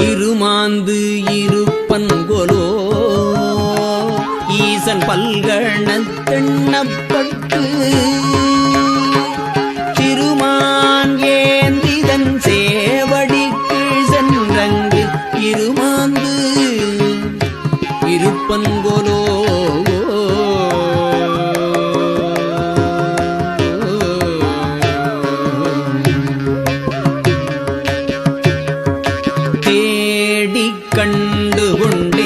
இருமாந்து இருப்பன்கொலோ ஈசன் பல்கணத்தெண்ணப்பட்டு திருமான் ஏந்திதன் சேவடிக்கு சென்றங்கு இருமாந்து இருப்பன்கொலோ தேடிக் கண்டு கொண்ட